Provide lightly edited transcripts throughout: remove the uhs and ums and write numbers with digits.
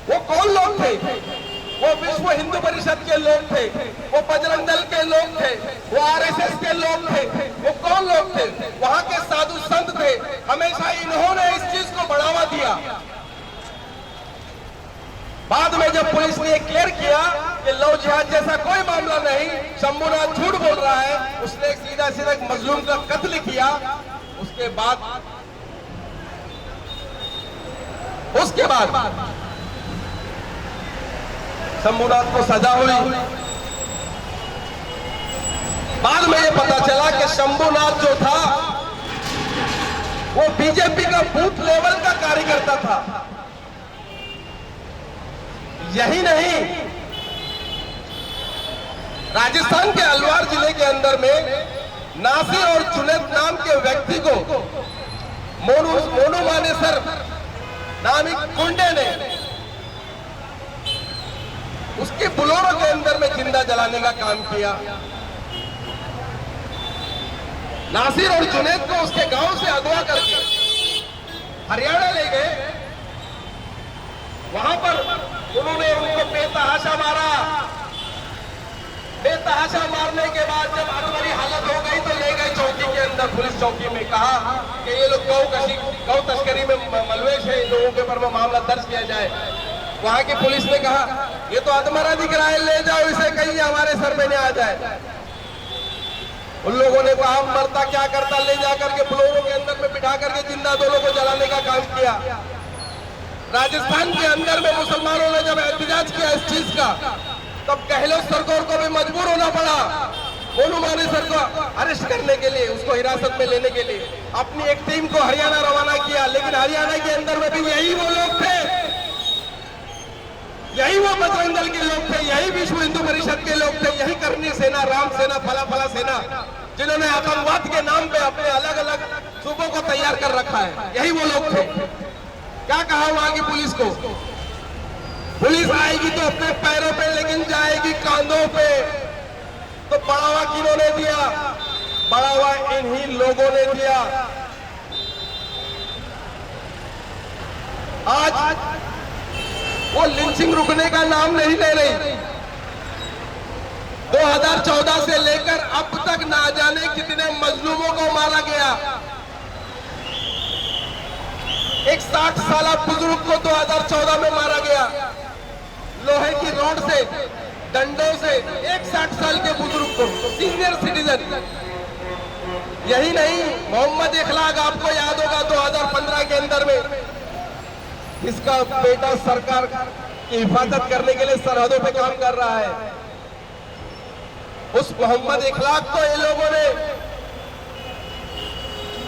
वो कौन लोग थे? वो विश्व हिंदू परिषद के लोग थे, वो बजरंग दल के लोग थे, वो आरएसएस के लोग थे। वो कौन लोग थे? वहां के साधु संत थे। हमेशा इन्होंने इस चीज को बढ़ावा दिया। बाद में जब पुलिस ने क्लियर किया कि लव जिहाद जैसा कोई मामला नहीं, शंभुनाथ झूठ बोल रहा है, उसने सीधा सीधा मजलूम का कत्ल किया। उसके बाद शंभुनाथ को सजा हुई। बाद में ये पता चला कि शंभुनाथ जो था वो बीजेपी का बूथ लेवल का कार्यकर्ता था। यही नहीं, राजस्थान के अलवार जिले के अंदर में नासिर और जुनैद नाम के व्यक्ति को मोनू मानेसर नाम एक गुंडे ने उसके बुलोरों के अंदर में जिंदा जलाने का काम किया। नासिर और जुनैद को उसके गांव से अगवा करके हरियाणा ले गए। वहां पर उन्होंने उनको बेतहाशा मारा। बेतहाशा मारने के बाद जब अनवरी हालत हो गई तो ले गए चौकी के अंदर, पुलिस चौकी में। कहा कि ये लोग गौ तस्करी में मलवेश है, इन लोगों के ऊपर मामला दर्ज किया जाए। वहां की पुलिस ने कहा ये तो अधमरा दिख रहा है, ले जाओ इसे, कहीं हमारे सर पे नहीं आ जाए। उन लोगों ने कहा मरता क्या करता, ले जाकर के फ्लोरों के अंदर में बिठा करके जिंदा दोनों को जलाने का काम किया। राजस्थान के अंदर में मुसलमानों ने जब एहतजाज किया इस चीज का, तब गहलोत सरकार को भी मजबूर होना पड़ा मोनू मानेसर को अरेस्ट करने के लिए, उसको हिरासत में लेने के लिए। अपनी एक टीम को हरियाणा रवाना किया, लेकिन हरियाणा के अंदर में भी यही वो लोग थे, यही वो बजरंग दल के लोग थे, यही विश्व हिंदू परिषद के लोग थे, यही करनी सेना, राम सेना, फला फला सेना, जिन्होंने आतंकवाद के नाम पे अपने अलग अलग सूबों को तैयार कर रखा है, यही वो लोग थे। क्या कहा वहां की पुलिस को? पुलिस आएगी तो अपने पैरों पे, लेकिन जाएगी कांधों पे। तो बढ़ावा किन्होंने दिया? बढ़ावा इन्हीं लोगों ने दिया। आज वो लिंचिंग रुकने का नाम नहीं ले रही। 2014 से लेकर अब तक ना जाने कितने मजलूमों को मारा गया। एक 60 साल बुजुर्ग को 2014 में मारा गया, लोहे की रॉड से, डंडों से। एक 60 साल के बुजुर्ग को, सीनियर सिटीजन। यही नहीं, मोहम्मद इखलाक आपको याद होगा 2015 के अंदर में, इसका बेटा सरकार की हिफाजत करने के लिए सरहदों पे काम कर रहा है। उस मोहम्मद इखलाक को ये लोगों ने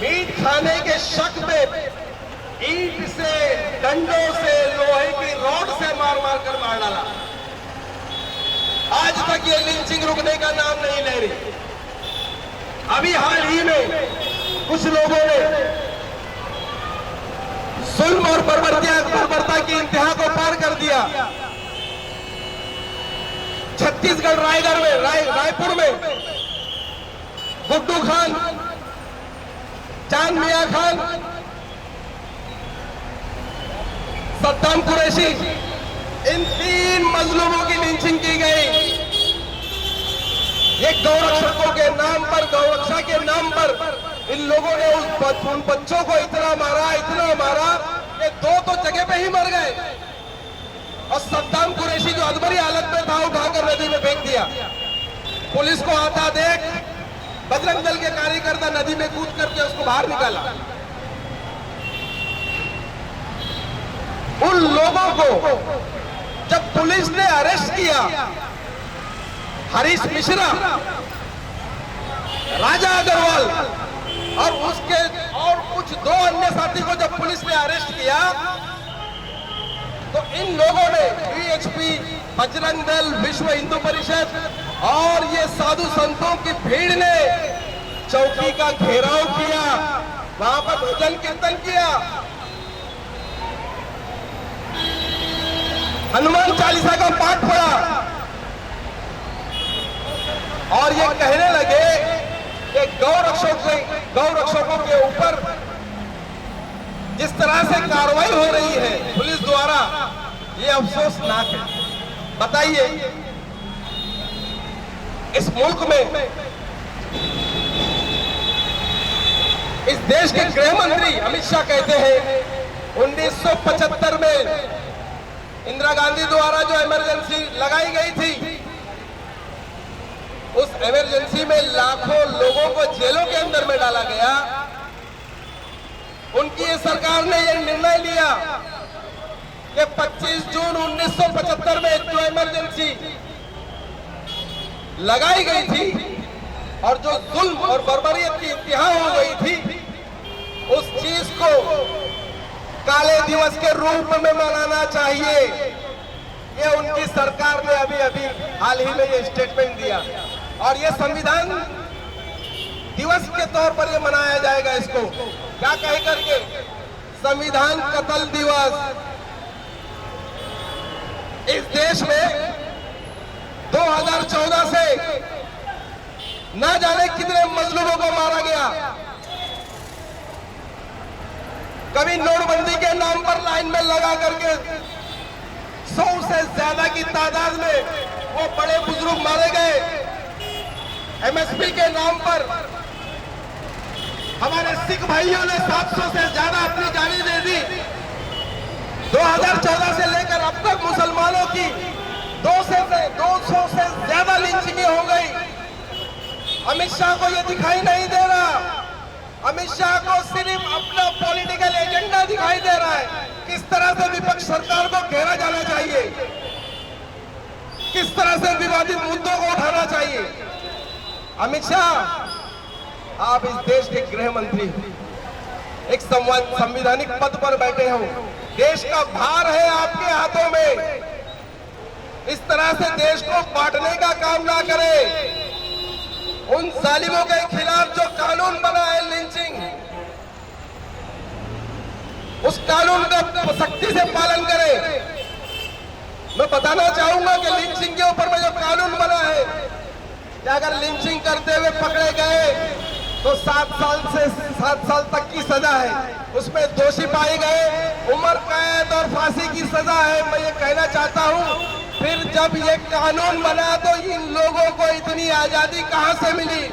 मीट खाने के शक में ईंट से, डंडों से, लोहे की रॉड से मार मार कर मार डाला। आज तक ये लिंचिंग रुकने का नाम नहीं ले रही। अभी हाल ही में कुछ लोगों ने जुल्म और बर्बरता की इंतहा को पार कर दिया। छत्तीसगढ़ रायगढ़ में, रायपुर में गुड्डू खान, चांद मियां खान, सद्दाम कुरैशी, इन 3 मजलूमों की लिंचिंग की गई। ये गौरक्षकों के नाम पर, गौरक्षा के नाम पर इन लोगों ने उन बच्चों को इतना मारा कि 2 तो जगह पे ही मर गए। और सद्दाम कुरैशी जो अधमरी हालत में था, उठाकर नदी में फेंक दिया। पुलिस को आता देख बजरंग दल के कार्यकर्ता नदी में कूद करके उसको बाहर निकाला। उन लोगों को जब पुलिस ने अरेस्ट किया, हरीश मिश्रा, राजा अग्रवाल और उसके और कुछ 2 अन्य साथी को जब पुलिस ने अरेस्ट किया, तो इन लोगों ने वीएचपी, बजरंग दल, विश्व हिंदू परिषद और ये साधु संतों की भीड़ ने चौकी का घेराव किया, वहां पर भजन कीर्तन किया, हनुमान चालीसा का पाठ पढ़ा और ये कहने लगे कि गौरक्षकों के ऊपर जिस तरह से कार्रवाई हो रही है पुलिस द्वारा, ये अफसोसनाक है। बताइए, इस मुल्क में, इस देश के गृह मंत्री अमित शाह कहते हैं 1975 में इंदिरा गांधी द्वारा जो इमरजेंसी लगाई गई थी, उस इमरजेंसी में लाखों लोगों को जेलों के अंदर में डाला गया। उनकी ये सरकार ने ये निर्णय लिया कि 25 जून 1975 में जो इमरजेंसी लगाई गई थी और जो जुल्म और बर्बरियत की इंतहा हो गई थी, उस चीज को काले दिवस के रूप में मनाना चाहिए। ये उनकी सरकार ने अभी हाल ही में ये स्टेटमेंट दिया और ये संविधान दिवस के तौर पर ये मनाया जाएगा। इसको क्या कह करके, संविधान कतल दिवस। इस देश में 2014 से ना जाने कितने मजलूमों को मारा गया। कभी नोटबंदी के नाम पर लाइन में लगा करके 100 से ज्यादा की तादाद में वो बड़े बुजुर्ग मारे गए। एमएसपी के नाम पर हमारे सिख भाइयों ने 700 से ज्यादा अपनी जानें दे दी। 2014 से लेकर अब तक मुसलमानों की 200 से ज्यादा लिंचिंग हो गई। अमित शाह को ये दिखाई नहीं दे रहा। अमित शाह को सिर्फ अपना पॉलिटिकल एजेंडा दिखाई दे रहा है। किस तरह से विपक्ष सरकार को घेरा जाना चाहिए, किस तरह से विवादित मुद्दों को उठाना चाहिए। अमित शाह, आप इस देश के गृह मंत्री, एक संवैधानिक पद पर बैठे हो, देश का भार है आपके हाथों में। इस तरह से देश को बांटने का काम ना करें। उन जालिमों के खिलाफ जो कानून बना है लिंचिंग, उस कानून का सख्ती से पालन करें। मैं बताना चाहूंगा कि लिंचिंग के ऊपर में जो कानून बना है कि अगर लिंचिंग करते हुए पकड़े गए तो 7 साल तक की सजा है। उसमें दोषी पाए गए उम्र कैद और फांसी की सजा है। मैं ये कहना चाहता हूं, फिर जब ये कानून बना तो इन लोगों को इतनी आजादी कहां से मिली?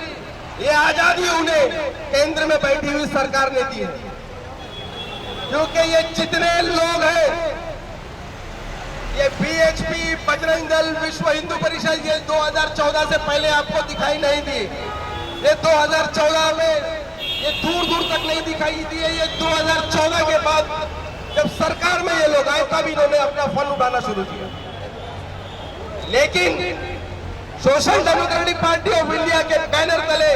ये आजादी उन्हें केंद्र में बैठी हुई सरकार ने दी है। क्योंकि ये जितने लोग हैं, ये बीएचपी, बजरंग दल, विश्व हिंदू परिषद, ये 2014 से पहले आपको दिखाई नहीं दी। ये 2014 में ये दूर दूर तक नहीं दिखाई दी है। ये 2014 के बाद जब सरकार में ये लोग आए तब इन्होंने अपना फन उठाना शुरू किया। लेकिन social democratic party of India के बैनर तले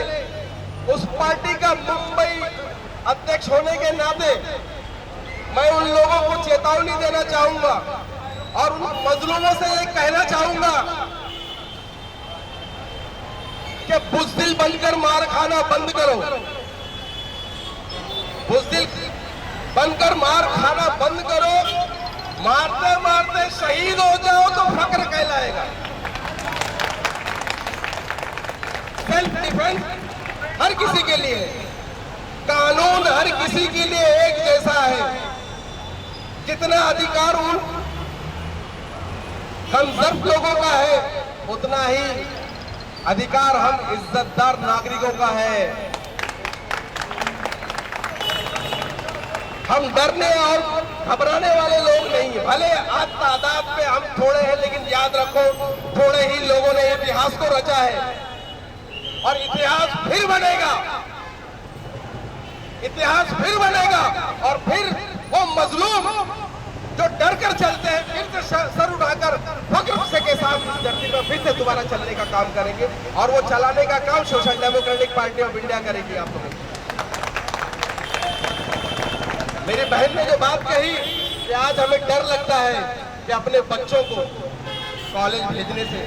उस पार्टी का मुंबई अध्यक्ष होने के नाते मैं उन लोगों को चेतावनी देना चाहूंगा और उन मजलूमों से ये कहना चाहूंगा कि बुज़दिल बनकर मार खाना बंद करो। बुज़दिल बनकर मार खाना बंद करो। मारते मारते शहीद हो जाओ तो फक्र कहलाएगा। सेल्फ डिफेंस हर किसी के लिए, कानून हर किसी के लिए एक जैसा है। जितना अधिकार उन कमजोर लोगों का है, उतना ही अधिकार हम इज्जतदार नागरिकों का है। हम डरने और घबराने वाले लोग नहीं हैं। भले आज तादाद पे हम थोड़े हैं, लेकिन याद रखो थोड़े ही लोगों ने इतिहास को रचा है और इतिहास फिर बनेगा। इतिहास फिर बनेगा और फिर वो मजलूम जो डर कर चलते हैं फिर से सर उठाकर फख्र से के साथ इस धरती पर फिर से दोबारा चलने का काम करेंगे और वो चलाने का काम social democratic party of India करेगी। आप लोगों को मेरी बहन ने जो बात कही कि आज हमें डर लगता है कि अपने बच्चों को कॉलेज भेजने से,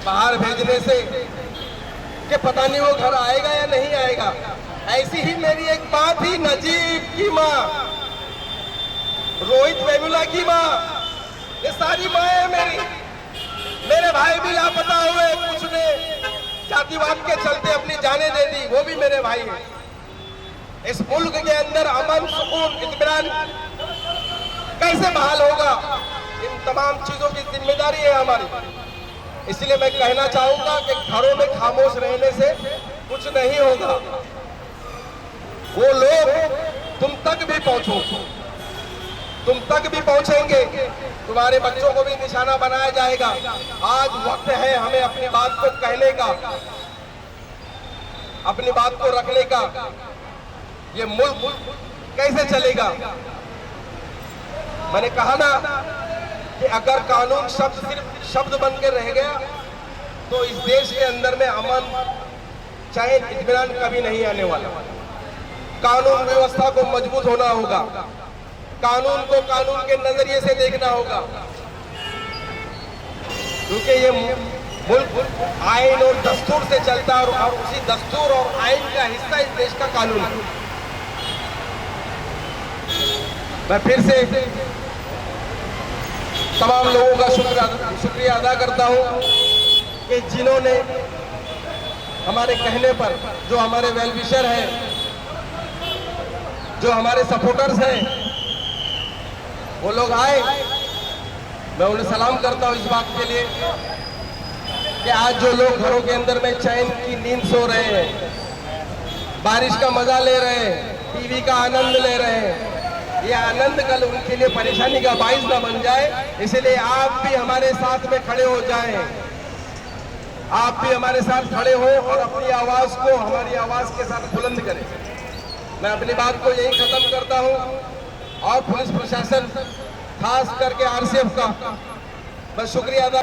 बाहर भेजने से, कि पता नहीं वो घर आएगा या नहीं आएगा। ऐसी ही मेरी एक बात थी, नजीब की माँ, रोहित वेमुला की माँ, ये सारी माँ है मेरी। मेरे भाई भी लापता हुए, कुछ ने जातिवाद के चलते अपनी जानें दे दी, वो भी मेरे भाई हैं। इस मुल्क के अंदर अमन, सुकून, इत्मीनान कैसे बहाल होगा इन तमाम चीजों की जिम्मेदारी है हमारी। इसलिए मैं कहना चाहूंगा कि घरों में खामोश रहने से कुछ नहीं होगा। वो लोग तुम तक भी पहुंचो, तुम तक भी पहुंचेंगे, तुम्हारे बच्चों को भी निशाना बनाया जाएगा। आज वक्त है हमें अपनी बात को कहने का, अपनी बात को रखने का। ये मुल्क कैसे चलेगा? मैंने कहा ना कि अगर कानून शब्द सिर्फ शब्द बन के रह गया तो इस देश के अंदर में अमन, चैन, इत्मीनान कभी नहीं आने वाला। कानून व्यवस्था को मजबूत होना होगा, कानून को कानून के नजरिए से देखना होगा, क्योंकि ये मुल्क आइन और दस्तूर से चलता है और उसी दस्तूर और आइन का हिस्सा इस देश का कानून है। मैं फिर से तमाम लोगों का शुक्रिया अदा करता हूं कि जिन्होंने हमारे कहने पर, जो हमारे वेलविशर हैं, जो हमारे सपोर्टर्स हैं, वो लोग आए। मैं उन्हें सलाम करता हूं इस बात के लिए कि आज जो लोग घरों के अंदर में चैन की नींद सो रहे हैं, बारिश का मजा ले रहे हैं, टीवी का आनंद ले रहे हैं, ये आनंद कल उनके लिए परेशानी का बाइस ना बन जाए। इसलिए आप भी हमारे साथ में खड़े हो जाएं, आप भी हमारे साथ खड़े हो और अपनी आवाज को हमारी आवाज के साथ बुलंद करें। मैं अपनी बात को यही खत्म करता हूं और पुलिस प्रशासन, खास करके आरसीएफ का मैं शुक्रिया अदा।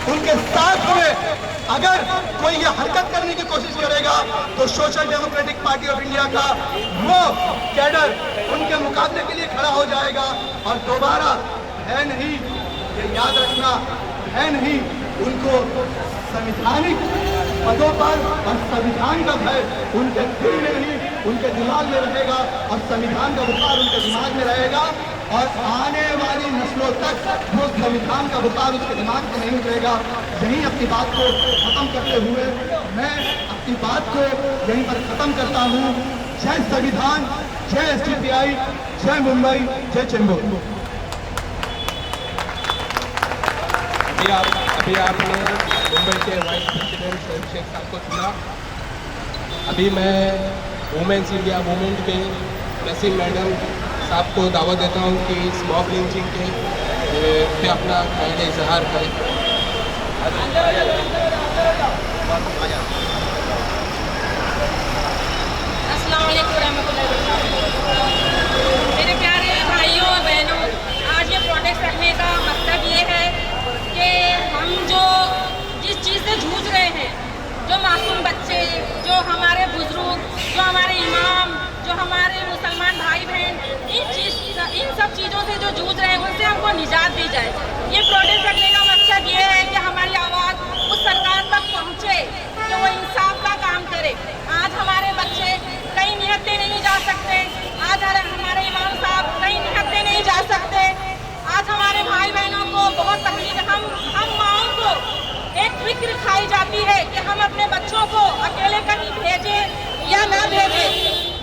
उनके साथ में अगर कोई ये हरकत करने की कोशिश करेगा तो social democratic party of India का वो कैडर उनके मुकाबले के लिए खड़ा हो जाएगा। और दोबारा है नहीं, ये याद रखना, है नहीं, उनको संवैधानिक पदों पर और संविधान का भय उनके दिल में नहीं, उनके दिमाग में रहेगा और संविधान का बुखार उनके दिमाग में रहेगा। और आने वाली नस्लों तक वो संविधान का बुखार उसके दिमाग में नहीं उतरेगा। यही अपनी बात को खत्म करते हुए मैं अपनी बात को यहीं पर खत्म करता हूँ। जय संविधान, जय एसडीपीआई, जय मुंबई, जय चेंबूर। अभी आपने मुंबई के वाइस प्रेसिडेंट शेख साहब को सुना। अभी मैं वुमेन्स इंडिया मूवमेंट के नसीम मैडम साहब को दावत देता हूं कि इस मॉब लिंचिंग के पे अपना ख्याल इजहार करें। अस्सलाम वालेकुम रहमतुल्लाहि व बरकातहू। मेरे प्यारे भाइयों और बहनों, आज ये प्रोटेस्ट रखने का मकसद ये है कि हम जो जिस चीज़ से जूझ रहे हैं, जो मासूम बच्चे, जो हमारे बुजुर्ग, जो हमारे इमाम, जो हमारे मुसलमान भाई बहन, इन सब चीज़ों से जो जूझ रहे हैं उनसे हमको निजात दी जाए। ये प्रोटेस्ट रखने का मकसद ये है कि हमारी आवाज़ उस सरकार तक पहुँचे कि वो इंसाफ का काम करे। आज हमारे बच्चे कहीं निहत्ते नहीं जा सकते, आज हमारे इमाम साहब कहीं निहत्ते नहीं जा सकते, आज हमारे भाई बहनों को बहुत तकलीफ, हम माओं को एक फिक्र खाई जाती है कि हम अपने बच्चों को अकेले कहीं भेजें या ना भेजें।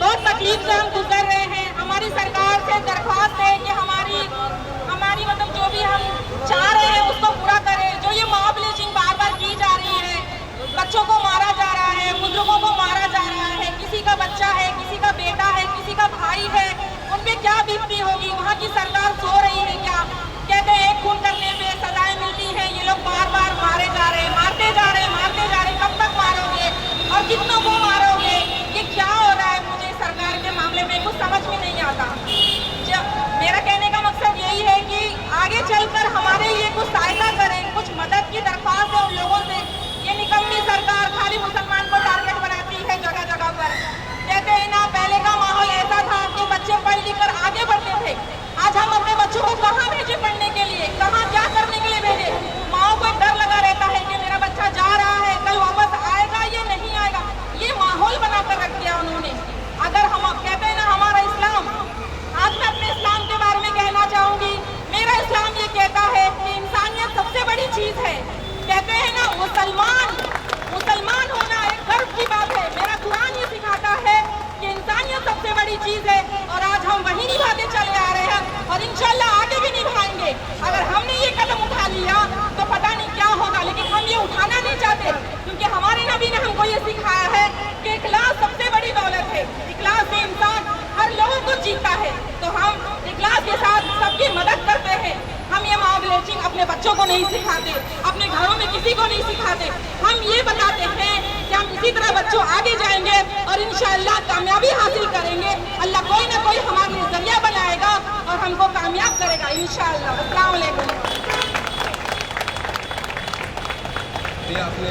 बहुत तकलीफ से हम गुजर रहे हैं। हमारी सरकार से दरख्वास्त है कि हमारी मतलब जो भी हम चाह रहे हैं उसको पूरा करें। जो ये मॉब लिंचिंग बार बार की जा रही है, बच्चों को मारा जा रहा है, बुजुर्गों को मारा जा रहा है, किसी का बच्चा है, किसी का बेटा है, किसी का भाई है, उन पे क्या बीतती होगी? वहाँ की सरकार सो रही है क्या? कहते हैं एक खून करने पे सजाएं मिलती है, ये लोग बार बार मारे जा रहे हैं, मारते जा रहे हैं, मारते जा रहे हैं। कब तक मारोगे और कितनों को मारोगे? ये क्या हो रहा है? मुझे सरकार के मामले में कुछ समझ में नहीं आता। मेरा कहने का मकसद यही है कि आगे चलकर हमारे लिए कुछ सहायता करें, कुछ मदद की दरख्वास्त है उन लोगों से। ये निकम्मी सरकार खाली मुसलमान को टारगेट बनाती है जगह जगह पर। कहते हैं ना, पहले का माहौल ऐसा था कि बच्चे पढ़ लिख कर आगे बढ़ते थे, आज हम अपने बच्चों को कहाँ भेजे पढ़ने के लिए, कहाँ क्या करने के लिए भेजे? माओ को डर लगा रहता है कि मेरा बच्चा जा रहा है, कल वापस आएगा या नहीं आएगा। ये माहौल बनाकर रख दिया उन्होंने। अगर हम कहते हैं ना हमारा इस्लाम, आज मैं अपने इस्लाम के बारे में कहना चाहूंगी। मेरा इस्लाम ये कहता है कि इंसानियत सबसे बड़ी चीज है। कहते हैं ना मुसलमान होना एक गर्व की बात है। मेरा कुरान ये सिखाता है कि इंसानियत सबसे बड़ी चीज है और आज हम वही निभाते चले आ रहे हैं और इंशाल्लाह आगे भी निभाएंगे। अगर हमने ये कदम उठा लिया तो पता नहीं क्या होगा, लेकिन हम ये उठाना नहीं चाहते क्योंकि हमारे नबी ने हमको ये सिखाया है कि इखलास सबसे बड़ी दौलत है। इखलास से इंसान हर लोगों को जीता है। तो हम इखलास के साथ सबकी मदद करते हैं। हम ये मॉब लिंचिंग अपने बच्चों को नहीं सिखाते, अपने घरों में किसी को नहीं सिखाते। हम ये बताते हैं कि हम इसी तरह बच्चों आगे जाएंगे और इंशाअल्लाह कामयाबी हासिल करेंगे। अल्लाह कोई ना कोई हमारे लिए जरिया बनाएगा और हमको कामयाब करेगा इंशाअल्लाह। अस्सलाम वालेकुम। ये आपने